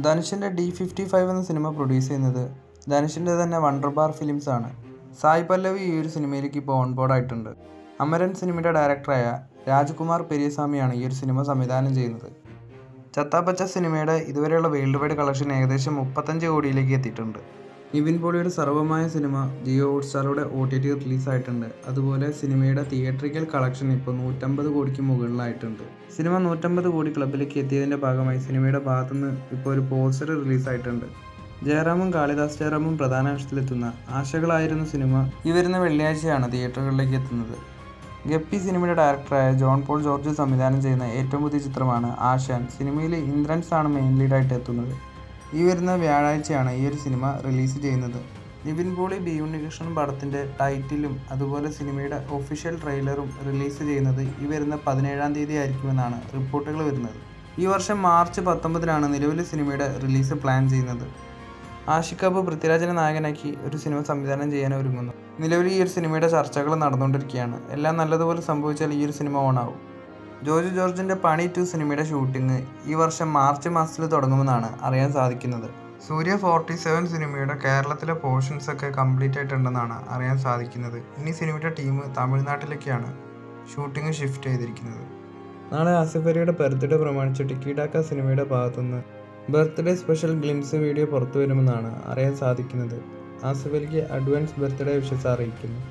ധനുഷിൻ്റെ D55 എന്ന cinema produce ചെയ്യുന്നത് ധനുഷിൻ്റെ തന്നെ വണ്ടർ ബാർ ഫിലിംസ് ആണ്. സായ് പല്ലവി ഈ ഒരു സിനിമയിലേക്ക് ഇപ്പോൾ ഓൺ ബോർഡ് ആയിട്ടുണ്ട്. അമരൻ സിനിമയുടെ ഡയറക്ടറായ രാജ്കുമാർ പെരിയസ്വാമിയാണ് ഈ ഒരു സിനിമ സംവിധാനം ചെയ്യുന്നത്. ചത്താപച്ച സിനിമയുടെ ഇതുവരെയുള്ള വേൾഡ് വൈഡ് കളക്ഷൻ ഏകദേശം 35 കോടിയിലേക്ക് എത്തിയിട്ടുണ്ട്. നിവിൻ പോളിയുടെ സർവമായ സിനിമ ജിയോ ഹോട്ട്സ്റ്റാറിലൂടെ OTT റിലീസായിട്ടുണ്ട്. അതുപോലെ സിനിമയുടെ തിയേറ്ററിക്കൽ കളക്ഷൻ ഇപ്പോൾ 150 കോടിക്ക് മുകളിലായിട്ടുണ്ട്. സിനിമ 150 കോടി ക്ലബിലേക്ക് എത്തിയതിൻ്റെ ഭാഗമായി സിനിമയുടെ ഭാഗത്തുനിന്ന് ഇപ്പോൾ ഒരു പോസ്റ്റർ റിലീസായിട്ടുണ്ട്. ജയറാമും കാളിദാസ് ജയറാമും പ്രധാന വേഷത്തിലെത്തുന്ന ആശകളായിരുന്ന സിനിമ ഈ വരുന്ന വെള്ളിയാഴ്ചയാണ് തിയേറ്ററുകളിലേക്ക് എത്തുന്നത്. ഗപ്പി സിനിമയുടെ ഡയറക്ടറായ ജോൺ പോൾ ജോർജ് സംവിധാനം ചെയ്യുന്ന ഏറ്റവും പുതിയ ചിത്രമാണ് ആശാൻ. സിനിമയിൽ ഇന്ദ്രൻസ് ആണ് മെയിൻ ലീഡായിട്ട് എത്തുന്നത്. ഈ വരുന്ന വ്യാഴാഴ്ചയാണ് ഈ ഒരു സിനിമ റിലീസ് ചെയ്യുന്നത്. നിവിൻ പോളി ബി ഉണ്ണികൃഷ്ണൻ പടത്തിൻ്റെ ടൈറ്റിലും അതുപോലെ സിനിമയുടെ ഒഫീഷ്യൽ ട്രെയിലറും റിലീസ് ചെയ്യുന്നത് ഈ വരുന്ന 17-ാം തീയതി ആയിരിക്കുമെന്നാണ് റിപ്പോർട്ടുകൾ വരുന്നത്. ഈ വർഷം മാർച്ച് 19-നാണ് നിലവിലെ സിനിമയുടെ റിലീസ് പ്ലാൻ ചെയ്യുന്നത്. ആഷിഖ് കപൂർ പൃഥ്വിരാജിനെ നായകനാക്കി ഒരു സിനിമ സംവിധാനം ചെയ്യാൻ ഒരുങ്ങുന്നു. നിലവിൽ ഈ ഒരു സിനിമയുടെ ചർച്ചകൾ നടന്നുകൊണ്ടിരിക്കുകയാണ്. എല്ലാം നല്ലതുപോലെ സംഭവിച്ചാൽ ഈ ഒരു സിനിമ ഓണാവും. ജോജു ജോർജിൻ്റെ പണി 2 സിനിമയുടെ ഷൂട്ടിംഗ് ഈ വർഷം മാർച്ച് മാസത്തിൽ തുടങ്ങുമെന്നാണ് അറിയാൻ സാധിക്കുന്നത്. സൂര്യ 47 സിനിമയുടെ കേരളത്തിലെ പോർഷൻസ് ഒക്കെ കംപ്ലീറ്റ് ആയിട്ടുണ്ടെന്നാണ് അറിയാൻ സാധിക്കുന്നത്. ഇനി സിനിമയുടെ ടീം തമിഴ്നാട്ടിലേക്കാണ് ഷൂട്ടിംഗ് ഷിഫ്റ്റ് ചെയ്തിരിക്കുന്നത്. നാളെ ആസിഫ് അലിയുടെ ബർത്ത്ഡേ പ്രമാണിച്ച് ടിക്കിടാക്ക സിനിമയുടെ ഭാഗത്തുനിന്ന് ബർത്ത്ഡേ സ്പെഷ്യൽ ഗ്ലിംസ് വീഡിയോ പുറത്തു വരുമെന്നാണ് അറിയാൻ സാധിക്കുന്നത്. ആസിഫ് അലിക്ക് അഡ്വാൻസ് ബർത്ത്ഡേ വിഷസ് അറിയിക്കുന്നു.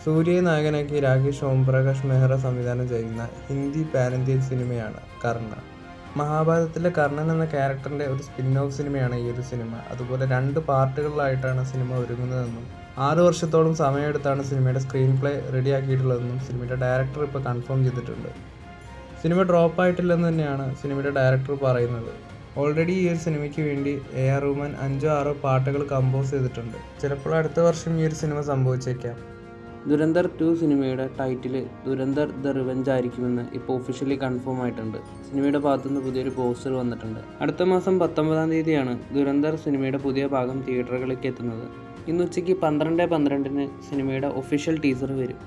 സൂര്യയെ നായകനാക്കി രാകേഷ് ഓംപ്രകാശ് മെഹ്റ സംവിധാനം ചെയ്യുന്ന ഹിന്ദി പാൻ ഇന്ത്യൻ സിനിമയാണ് കർണ. മഹാഭാരതത്തിലെ കർണൻ എന്ന ക്യാരക്ടറിൻ്റെ ഒരു സ്പിൻ ഓഫ് സിനിമയാണ് ഈ ഒരു സിനിമ. അതുപോലെ 2 പാർട്ടുകളിലായിട്ടാണ് സിനിമ ഒരുങ്ങുന്നതെന്നും 6 വർഷത്തോളം സമയമെടുത്താണ് സിനിമയുടെ സ്ക്രീൻ പ്ലേ റെഡിയാക്കിയിട്ടുള്ളതെന്നും സിനിമയുടെ ഡയറക്ടർ ഇപ്പോൾ കൺഫേം ചെയ്തിട്ടുണ്ട്. സിനിമ ഡ്രോപ്പ് ആയിട്ടില്ലെന്ന് തന്നെയാണ് സിനിമയുടെ ഡയറക്ടർ പറയുന്നത്. ഓൾറെഡി ഈ ഒരു സിനിമയ്ക്ക് വേണ്ടി AR റഹ്മാൻ 5-6 പാട്ടുകൾ കമ്പോസ് ചെയ്തിട്ടുണ്ട്. ചിലപ്പോൾ അടുത്ത വർഷം ഈ ഒരു സിനിമ സംഭവിച്ചേക്കാം. ദുരന്തർ 2 സിനിമയുടെ ടൈറ്റിൽ ദുരന്തർ ദ റിവെഞ്ച് ആയിരിക്കുമെന്ന് ഇപ്പോൾ ഒഫീഷ്യലി കൺഫേം ആയിട്ടുണ്ട്. സിനിമയുടെ ഭാഗത്തുനിന്ന് പുതിയൊരു പോസ്റ്റർ വന്നിട്ടുണ്ട്. അടുത്ത മാസം 19-ാം തീയതിയാണ് ദുരന്തർ സിനിമയുടെ പുതിയ ഭാഗം തിയേറ്ററുകളിലേക്ക് എത്തുന്നത്. ഇന്ന് ഉച്ചയ്ക്ക് 12:12 സിനിമയുടെ ഒഫീഷ്യൽ ടീസർ വരും.